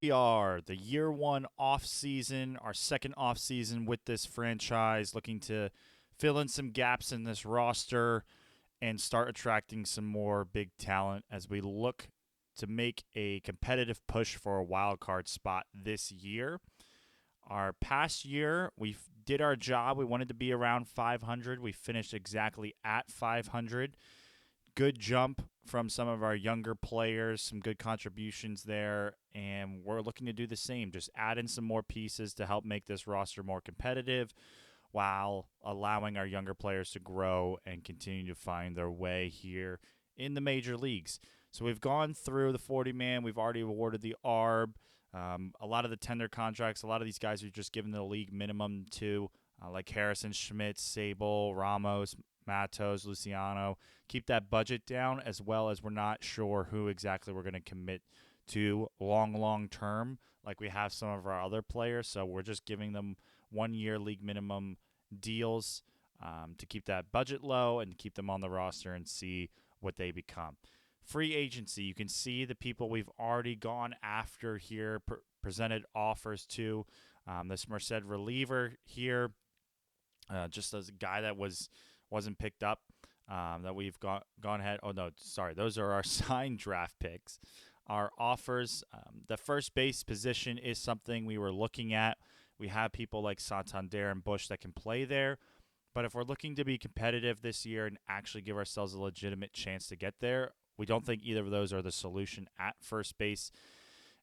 We are the year one off season, our second off season with this franchise, looking to fill in some gaps in this roster and start attracting some more big talent as we look to make a competitive push for a wild card spot this year. Our past year, we did our job. We wanted to be around 500. We finished exactly at 500. Good jump from some of our younger players, some good contributions there, and we're looking to do the same. Just add in some more pieces to help make this roster more competitive while allowing our younger players to grow and continue to find their way here in the major leagues. So we've gone through the 40 man. We've already awarded the ARB. A lot of the tender contracts, a lot of these guys are just given the league minimum to, like Harrison, Schmitz, Sable, Ramos, Matos, Luciano. Keep that budget down, as well as we're not sure who exactly we're going to commit to long term, like we have some of our other players. So we're just giving them 1 year league minimum deals to keep that budget low and keep them on the roster and see what they become. Free agency, you can see the people we've already gone after here, presented offers to. This Merced reliever here, just as a guy that wasn't picked up, that we've gone ahead. Oh, no, sorry. Those are our signed draft picks. Our offers, the first base position is something we were looking at. We have people like Santander and Bush that can play there. But if we're looking to be competitive this year and actually give ourselves a legitimate chance to get there, we don't think either of those are the solution at first base.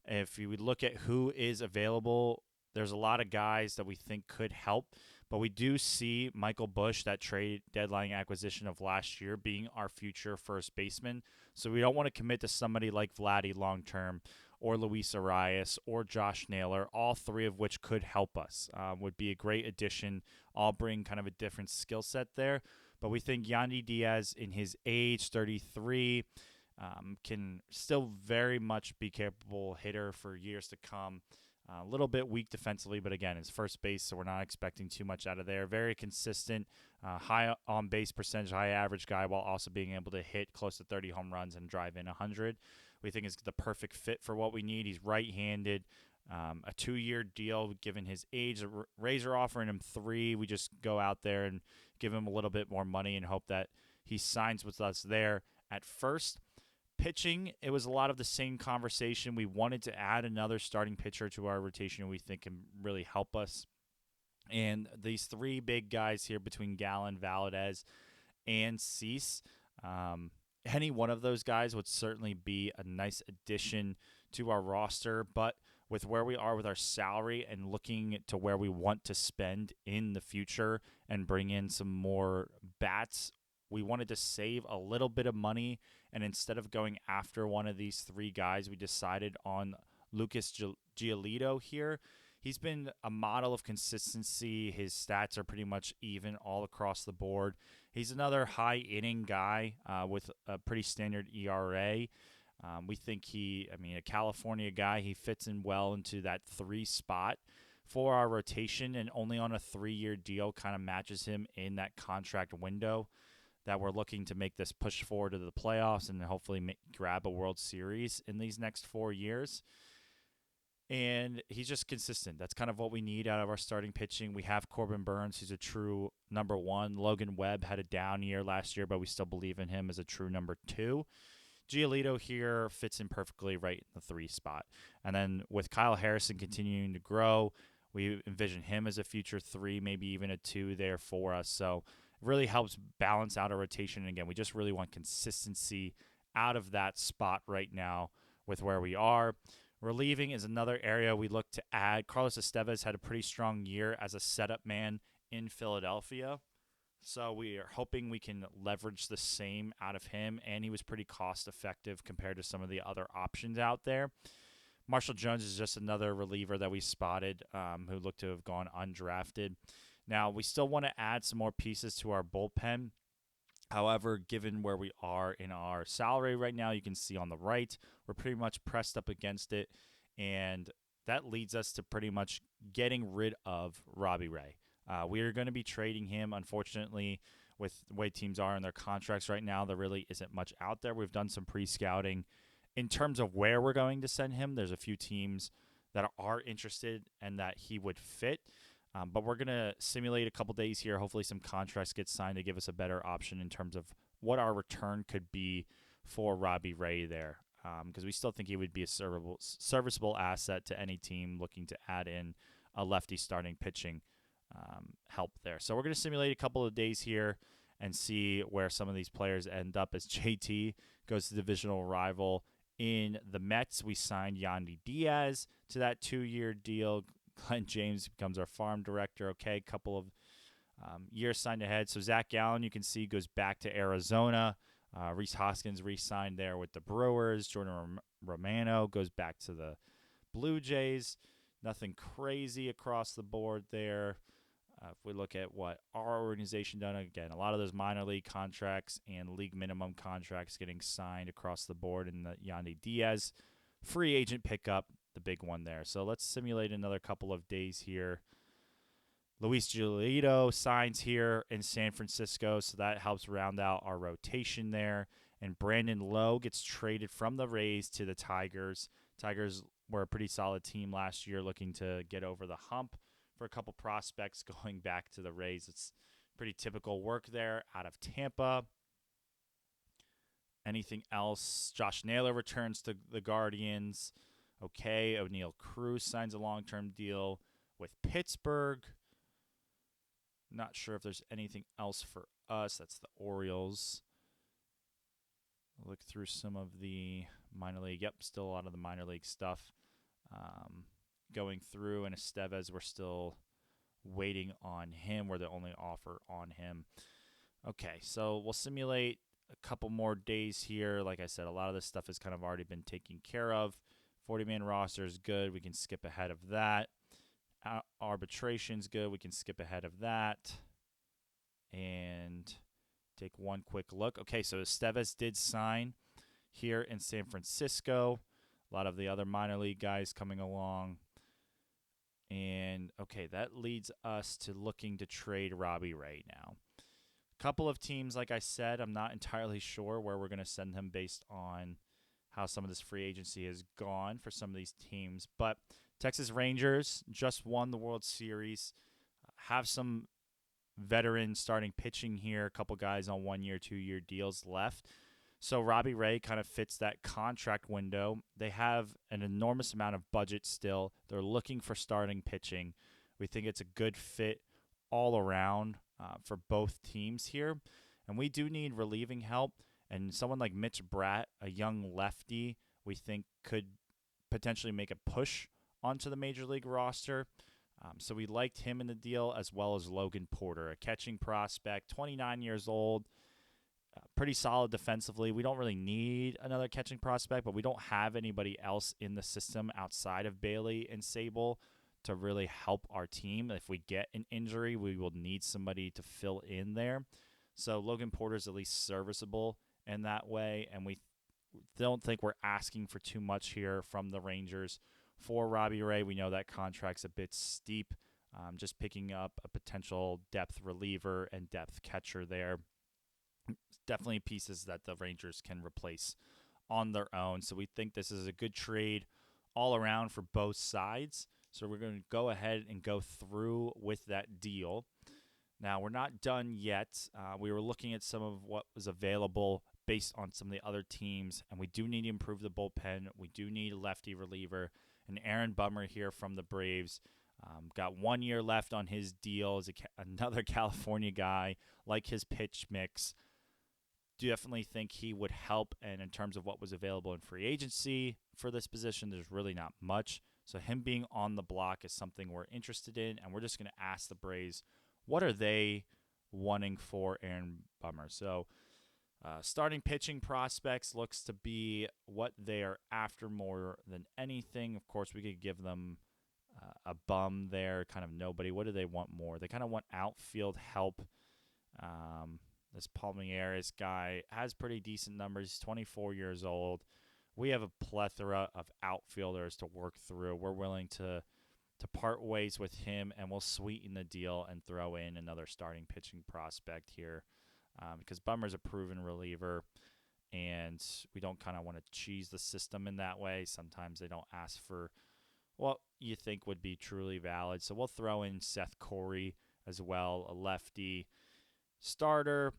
If you would look at who is available, there's a lot of guys that we think could help. But we do see Michael Bush, that trade deadline acquisition of last year, being our future first baseman. So we don't want to commit to somebody like Vladdy long term, or Luis Arias, or Josh Naylor, all three of which could help us. Would be a great addition. All bring kind of a different skill set there. But we think Yandy Diaz, in his age, 33, can still very much be capable hitter for years to come. A little bit weak defensively, but again, it's first base, so we're not expecting too much out of there. Very consistent, high on base percentage, high average guy, while also being able to hit close to 30 home runs and drive in 100. We think is the perfect fit for what we need. He's right-handed. A 2-year deal, given his age. The Rays are offering him 3. We just go out there and give him a little bit more money and hope that he signs with us there at first. Pitching, it was a lot of the same conversation. We wanted to add another starting pitcher to our rotation we think can really help us. And these 3 big guys here between Gallen, Valadez, and Cease, any one of those guys would certainly be a nice addition to our roster. But with where we are with our salary and looking to where we want to spend in the future and bring in some more bats, we wanted to save a little bit of money, and instead of going after one of these 3 guys, we decided on Lucas Giolito here. He's been a model of consistency. His stats are pretty much even all across the board. He's another high-inning guy with a pretty standard ERA. We think a California guy, he fits in well into that 3 spot for our rotation, and only on a 3-year deal kind of matches him in that contract window that we're looking to make this push forward to the playoffs and hopefully grab a World Series in these next 4 years. And he's just consistent. That's kind of what we need out of our starting pitching. We have Corbin Burns, who's a true number 1. Logan Webb had a down year last year, but we still believe in him as a true number 2. Giolito here fits in perfectly right in the 3 spot. And then with Kyle Harrison continuing to grow, we envision him as a future 3, maybe even a 2 there for us. So really helps balance out our rotation. And again, we just really want consistency out of that spot right now with where we are. Relieving is another area we look to add. Carlos Estevez had a pretty strong year as a setup man in Philadelphia. So we are hoping we can leverage the same out of him, and he was pretty cost-effective compared to some of the other options out there. Marshall Jones is just another reliever that we spotted who looked to have gone undrafted. Now, we still want to add some more pieces to our bullpen. However, given where we are in our salary right now, you can see on the right, we're pretty much pressed up against it, and that leads us to pretty much getting rid of Robbie Ray. We are going to be trading him, unfortunately, with the way teams are in their contracts right now. There really isn't much out there. We've done some pre-scouting. In terms of where we're going to send him, there's a few teams that are interested and that he would fit. But we're going to simulate a couple days here. Hopefully, some contracts get signed to give us a better option in terms of what our return could be for Robbie Ray there. Because we still think he would be a serviceable asset to any team looking to add in a lefty starting pitching help there. So we're going to simulate a couple of days here and see where some of these players end up as JT goes to divisional rival in the Mets. We signed Yandy Diaz to that 2-year deal. Glenn James becomes our farm director. Okay, couple of years signed ahead. So Zach Gallen, you can see, goes back to Arizona. Rhys Hoskins re-signed there with the Brewers. Jordan Romano goes back to the Blue Jays. Nothing crazy across the board there. If we look at what our organization done, again, a lot of those minor league contracts and league minimum contracts getting signed across the board in the Yandy Diaz free agent pickup, the big one there. So let's simulate another couple of days here. Luis Giolito signs here in San Francisco, so that helps round out our rotation there. And Brandon Lowe gets traded from the Rays to the Tigers. Tigers were a pretty solid team last year, looking to get over the hump for a couple prospects going back to the Rays. It's pretty typical work there out of Tampa. Anything else? Josh Naylor returns to the Guardians. Okay, O'Neal Cruz signs a long-term deal with Pittsburgh. Not sure if there's anything else for us. That's the Orioles. Look through some of the minor league. Yep, still a lot of the minor league stuff going through. And Estevez, we're still waiting on him. We're the only offer on him. Okay, so we'll simulate a couple more days here. Like I said, a lot of this stuff has kind of already been taken care of. 40-man roster is good. We can skip ahead of that. Arbitration's good. We can skip ahead of that and take one quick look. Okay, so Estevez did sign here in San Francisco. A lot of the other minor league guys coming along. And, okay, that leads us to looking to trade Robbie Ray now. A couple of teams, like I said, I'm not entirely sure where we're going to send him based on how some of this free agency has gone for some of these teams. But Texas Rangers just won the World Series, have some veteran starting pitching here, a couple guys on 1-year, 2-year deals left. So Robbie Ray kind of fits that contract window. They have an enormous amount of budget still. They're looking for starting pitching. We think it's a good fit all around for both teams here. And we do need relieving help. And someone like Mitch Bratt, a young lefty, we think could potentially make a push onto the major league roster. So we liked him in the deal, as well as Logan Porter, a catching prospect, 29 years old, pretty solid defensively. We don't really need another catching prospect, but we don't have anybody else in the system outside of Bailey and Sable to really help our team. If we get an injury, we will need somebody to fill in there. So Logan Porter's at least serviceable in that way, and we don't think we're asking for too much here from the Rangers. For Robbie Ray, we know that contract's a bit steep, just picking up a potential depth reliever and depth catcher there. Definitely pieces that the Rangers can replace on their own. So we think this is a good trade all around for both sides. So we're going to go ahead and go through with that deal. Now, we're not done yet. We were looking at some of what was available based on some of the other teams, and we do need to improve the bullpen. We do need a lefty reliever. And Aaron Bummer here from the Braves got 1 year left on his deal as another California guy, like his pitch mix. Definitely think he would help, and in terms of what was available in free agency for this position, there's really not much. So him being on the block is something we're interested in, and we're just going to ask the Braves, what are they wanting for Aaron Bummer? So starting pitching prospects looks to be what they are after more than anything. Of course, we could give them a bum there, kind of nobody. What do they want more? They kind of want outfield help. This Palmeiras guy has pretty decent numbers. He's 24 years old. We have a plethora of outfielders to work through. We're willing to part ways with him, and we'll sweeten the deal and throw in another starting pitching prospect here because Bummer's a proven reliever, and we don't kind of want to cheese the system in that way. Sometimes they don't ask for what you think would be truly valid. So we'll throw in Seth Corey as well, a lefty starter.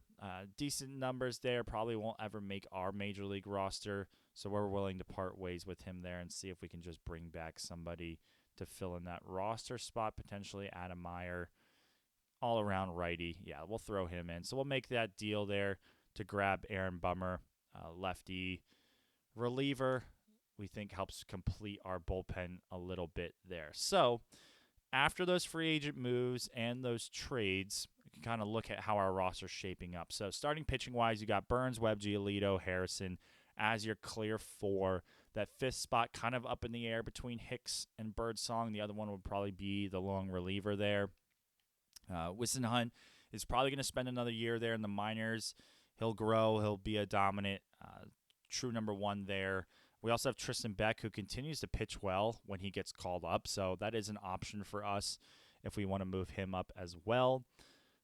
Decent numbers there. Probably won't ever make our major league roster. So we're willing to part ways with him there and see if we can just bring back somebody to fill in that roster spot. Potentially Adam Meyer, all around righty. Yeah, we'll throw him in. So we'll make that deal there to grab Aaron Bummer, lefty reliever. We think helps complete our bullpen a little bit there. So after those free agent moves and those trades, we can kind of look at how our roster's shaping up. So starting pitching wise, you got Burns, Webb, Giolito, Harrison as your clear four. That fifth spot kind of up in the air between Hicks and Birdsong. The other one would probably be the long reliever there. Wissenhunt is probably going to spend another year there in the minors. He'll grow. He'll be a dominant, true number one there. We also have Tristan Beck, who continues to pitch well when he gets called up. So that is an option for us if we want to move him up as well.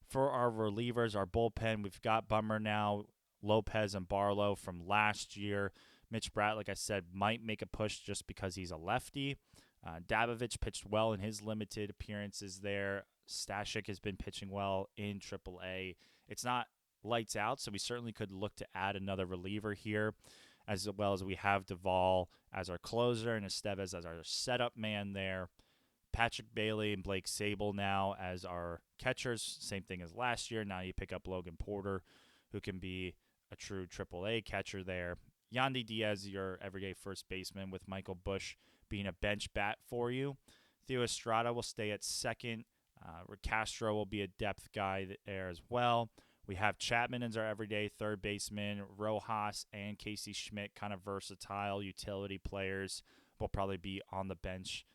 For our relievers, our bullpen, we've got Bummer now, Lopez and Barlow from last year. Mitch Bratt, like I said, might make a push just because he's a lefty. Dabovich pitched well in his limited appearances there. Stashik has been pitching well in AAA. It's not lights out, so we certainly could look to add another reliever here, as well as we have Duvall as our closer and Estevez as our setup man there. Patrick Bailey and Blake Sable now as our catchers. Same thing as last year. Now you pick up Logan Porter, who can be a true AAA catcher there. Yandy Diaz, your everyday first baseman, with Michael Bush being a bench bat for you. Theo Estrada will stay at second. Castro will be a depth guy there as well. We have Chapman as our everyday third baseman. Rojas and Casey Schmidt, kind of versatile utility players, will probably be on the bench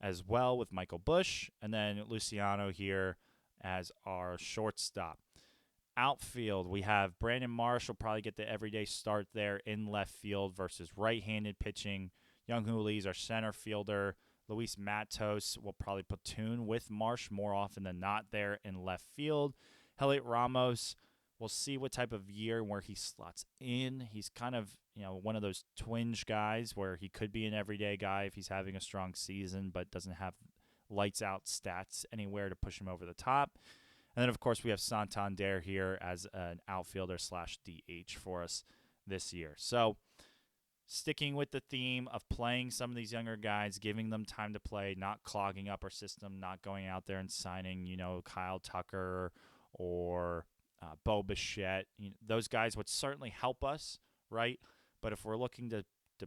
as well with Michael Bush. And then Luciano here as our shortstop. Outfield, we have Brandon Marsh will probably get the everyday start there in left field versus right-handed pitching. Young Hooley's our center fielder. Luis Matos will probably platoon with Marsh more often than not there in left field. Heliot Ramos, we'll see what type of year where he slots in. He's kind of, one of those twinge guys where he could be an everyday guy if he's having a strong season, but doesn't have lights out stats anywhere to push him over the top. And then, of course, we have Santander here as an outfielder / DH for us this year. So sticking with the theme of playing some of these younger guys, giving them time to play, not clogging up our system, not going out there and signing, Kyle Tucker or Bo Bichette. Those guys would certainly help us, right? But if we're looking to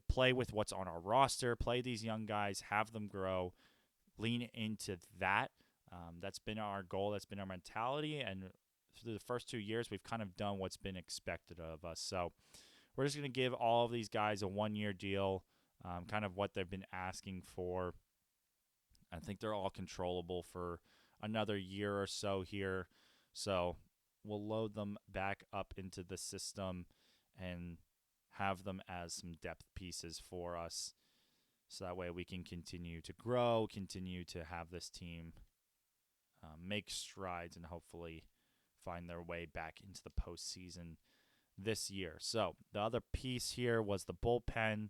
play with what's on our roster, play these young guys, have them grow, lean into that. That's been our goal. That's been our mentality. And through the first 2 years, we've kind of done what's been expected of us. So we're just going to give all of these guys a one-year deal, kind of what they've been asking for. I think they're all controllable for another year or so here. So we'll load them back up into the system and have them as some depth pieces for us. So that way we can continue to grow, continue to have this team make strides and hopefully find their way back into the postseason this year. So the other piece here was the bullpen.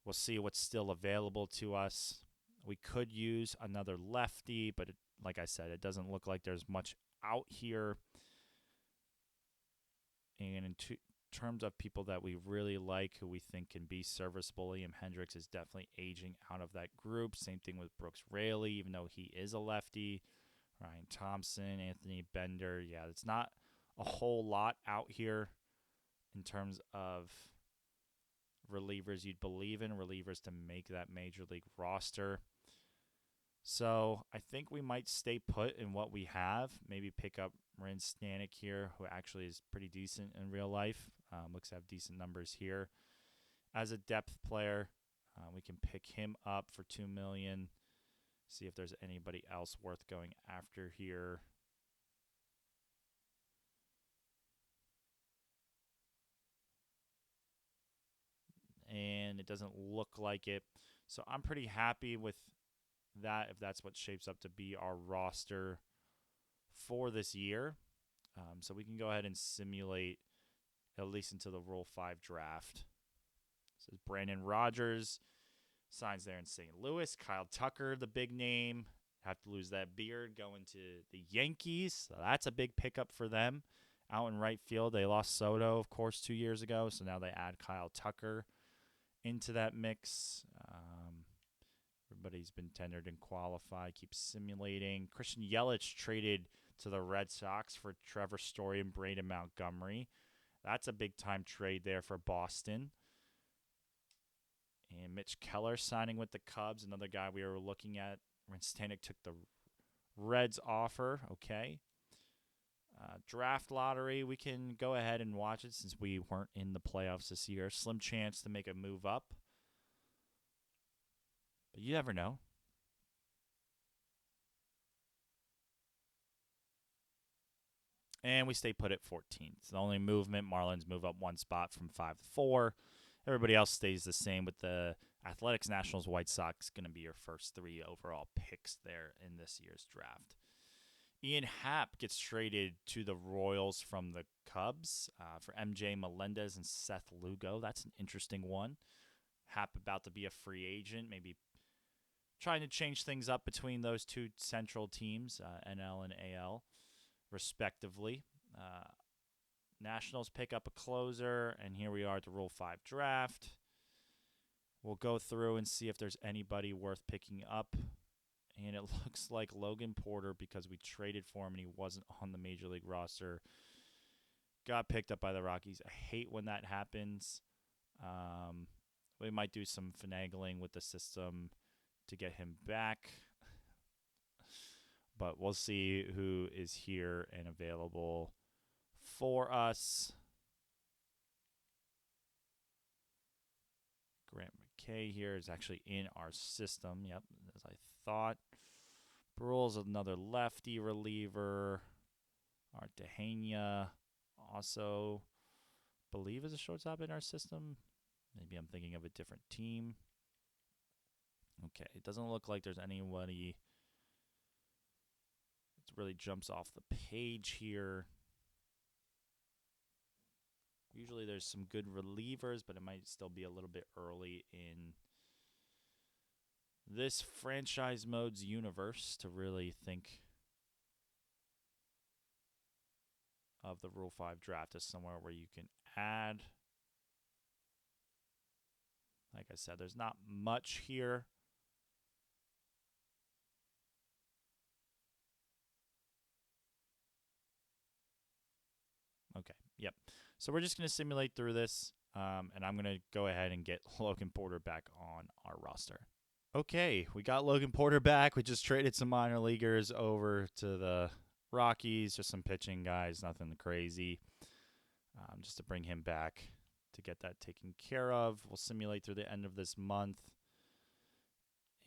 We'll see what's still available to us. We could use another lefty, but like I said, it doesn't look like there's much out here. And in terms of people that we really like, who we think can be serviceable, Liam Hendricks is definitely aging out of that group. Same thing with Brooks Raley, even though he is a lefty. Ryan Thompson, Anthony Bender. Yeah, it's not a whole lot out here in terms of relievers you'd believe in, relievers to make that major league roster. So I think we might stay put in what we have. Maybe pick up Marin Stanek here, who actually is pretty decent in real life. Looks to have decent numbers here. As a depth player, we can pick him up for $2 million. See if there's anybody else worth going after here. And it doesn't look like it. So I'm pretty happy with that if that's what shapes up to be our roster for this year. So we can go ahead and simulate at least into the Rule 5 draft. This is Brandon Rogers, signs there in St. Louis. Kyle Tucker, the big name. Have to lose that beard going to the Yankees. So that's a big pickup for them. Out in right field, they lost Soto, of course, 2 years ago. So now they add Kyle Tucker into that mix. Everybody's been tendered and qualified. Keep simulating. Christian Yelich traded to the Red Sox for Trevor Story and Braden Montgomery. That's a big-time trade there for Boston. And Mitch Keller signing with the Cubs, another guy we were looking at. Ren Stanek took the Reds offer. Okay. Draft lottery, we can go ahead and watch it since we weren't in the playoffs this year. Slim chance to make a move up. But you never know. And we stay put at 14th. It's the only movement. Marlins move up 1 spot from 5 to 4. Everybody else stays the same with the Athletics, Nationals, White Sox going to be your first 3 overall picks there in this year's draft. Ian Happ gets traded to the Royals from the Cubs for MJ Melendez and Seth Lugo. That's an interesting one. Happ about to be a free agent, maybe trying to change things up between those two central teams, NL and AL, respectively. Nationals pick up a closer, and here we are at the Rule 5 draft. We'll go through and see if there's anybody worth picking up. And it looks like Logan Porter, because we traded for him and he wasn't on the Major League roster, got picked up by the Rockies. I hate when that happens. We might do some finagling with the system to get him back. But we'll see who is here and available for us. Grant McKay here is actually in our system. Yep, as I thought. Brule's another lefty reliever. Art Dehania also believe is a shortstop in our system. Maybe I'm thinking of a different team. Okay, it doesn't look like there's anybody that really jumps off the page here. Usually there's some good relievers, but it might still be a little bit early in this franchise mode's universe to really think of the Rule 5 draft as somewhere where you can add. Like I said, there's not much here. Okay, yep. So we're just going to simulate through this, and I'm going to go ahead and get Logan Porter back on our roster. Okay, we got Logan Porter back. We just traded some minor leaguers over to the Rockies, just some pitching guys, nothing crazy, just to bring him back to get that taken care of. We'll simulate through the end of this month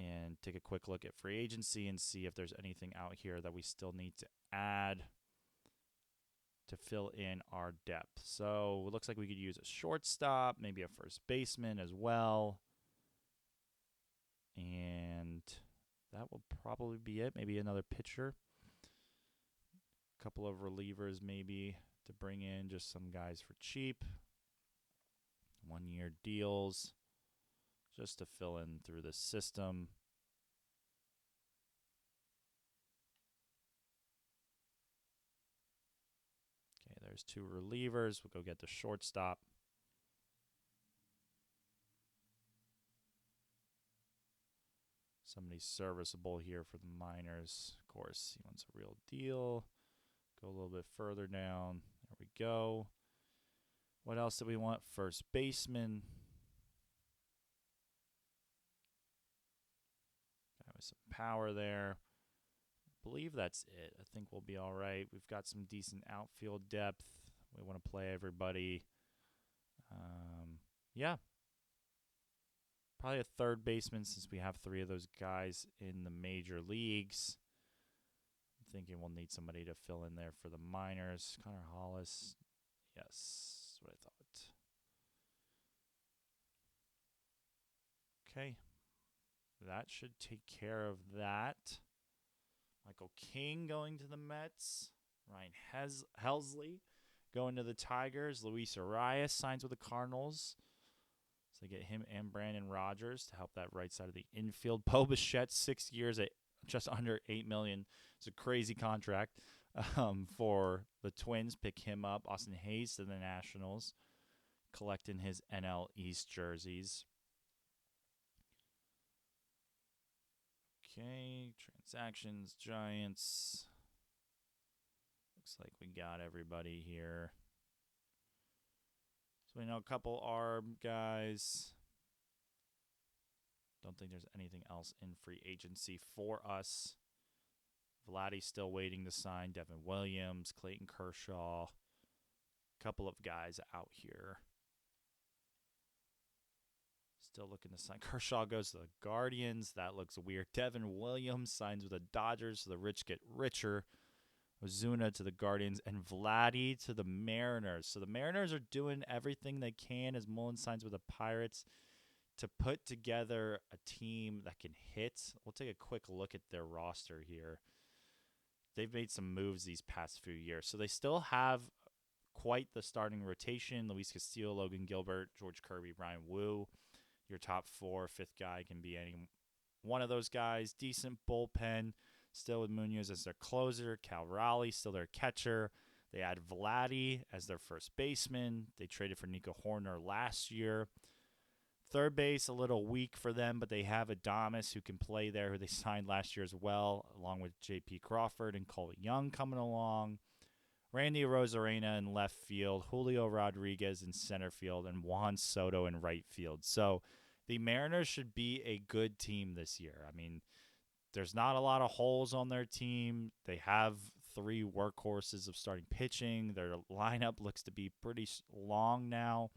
and take a quick look at free agency and see if there's anything out here that we still need to add to fill in our depth. So it looks like we could use a shortstop, maybe a first baseman as well. And that will probably be it. Maybe another pitcher. A couple of relievers maybe to bring in, just some guys for cheap. 1-year deals just to fill in through the system. Okay, there's 2 relievers. We'll go get the shortstop. Somebody serviceable here for the minors. Of course, he wants a real deal. Go a little bit further down. There we go. What else do we want? First baseman. Guy with some power there. I believe that's it. I think we'll be all right. We've got some decent outfield depth. We want to play everybody. Yeah. Probably a third baseman since we have 3 of those guys in the major leagues. I'm thinking we'll need somebody to fill in there for the minors. Connor Hollis. Yes, that's what I thought. Okay. That should take care of that. Michael King going to the Mets. Ryan Helsley going to the Tigers. Luis Arias signs with the Cardinals. So they get him and Brandon Rogers to help that right side of the infield. Bo Bichette, 6 years at just under $8 million. It's a crazy contract for the Twins. Pick him up. Austin Hayes to the Nationals, collecting his NL East jerseys. Okay, transactions, Giants. Looks like we got everybody here. So we know a couple ARB guys. Don't think there's anything else in free agency for us. Vladdy's still waiting to sign. Devin Williams, Clayton Kershaw. A couple of guys out here. Still looking to sign. Kershaw goes to the Guardians. That looks weird. Devin Williams signs with the Dodgers, so the rich get richer. Ozuna to the Guardians, and Vladdy to the Mariners. So the Mariners are doing everything they can as Mullen signs with the Pirates to put together a team that can hit. We'll take a quick look at their roster here. They've made some moves these past few years. So they still have quite the starting rotation. Luis Castillo, Logan Gilbert, George Kirby, Ryan Wu. Your top four, fifth guy can be any one of those guys. Decent bullpen. Still with Munoz as their closer. Cal Raleigh still their catcher. They add Vladdy as their first baseman. They traded for Nico Horner last year. Third base, a little weak for them, but they have Adames who can play there, who they signed last year as well, along with J.P. Crawford and Cole Young coming along. Randy Rosarena in left field, Julio Rodriguez in center field, and Juan Soto in right field. So the Mariners should be a good team this year. I mean, there's not a lot of holes on their team. They have 3 workhorses of starting pitching. Their lineup looks to be pretty long now.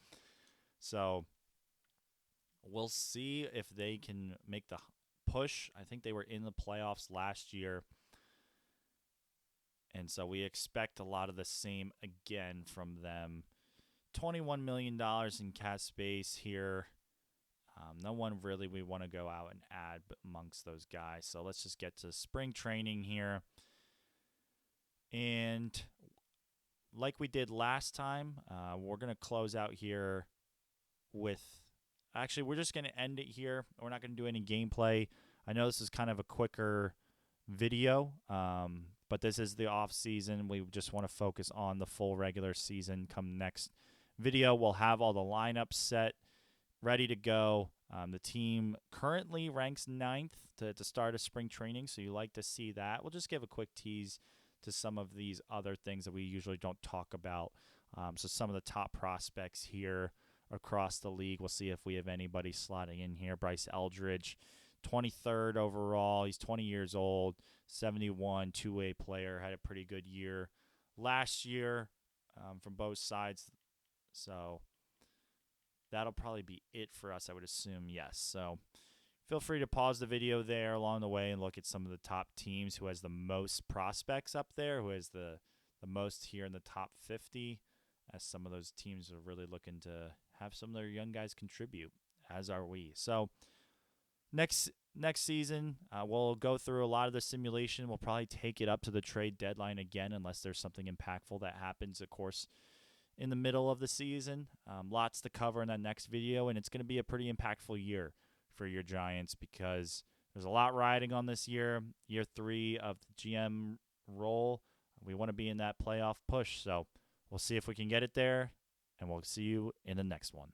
So we'll see if they can make the push. I think they were in the playoffs last year. And so we expect a lot of the same again from them. $21 million in cap space here. No one really we want to go out and add amongst those guys. So let's just get to spring training here. And like we did last time, we're going to close out here with... Actually, we're just going to end it here. We're not going to do any gameplay. I know this is kind of a quicker video, but this is the off season. We just want to focus on the full regular season. Come next video, we'll have all the lineups set, ready to go. The team currently ranks 9th to start a spring training, so you like to see that. We'll just give a quick tease to some of these other things that we usually don't talk about. So some of the top prospects here across the league. We'll see if we have anybody slotting in here. Bryce Eldridge, 23rd overall. He's 20 years old, 71, two-way player. Had a pretty good year last year from both sides. So that'll probably be it for us, I would assume, yes. So feel free to pause the video there along the way and look at some of the top teams, who has the most prospects up there, who has the most here in the top 50, as some of those teams are really looking to have some of their young guys contribute, as are we. So next season, we'll go through a lot of the simulation. We'll probably take it up to the trade deadline again, unless there's something impactful that happens, of course, in the middle of the season. Lots to cover in that next video, and it's going to be a pretty impactful year for your Giants because there's a lot riding on this year 3 of the GM role. We want to be in that playoff push, so we'll see if we can get it there, and we'll see you in the next one.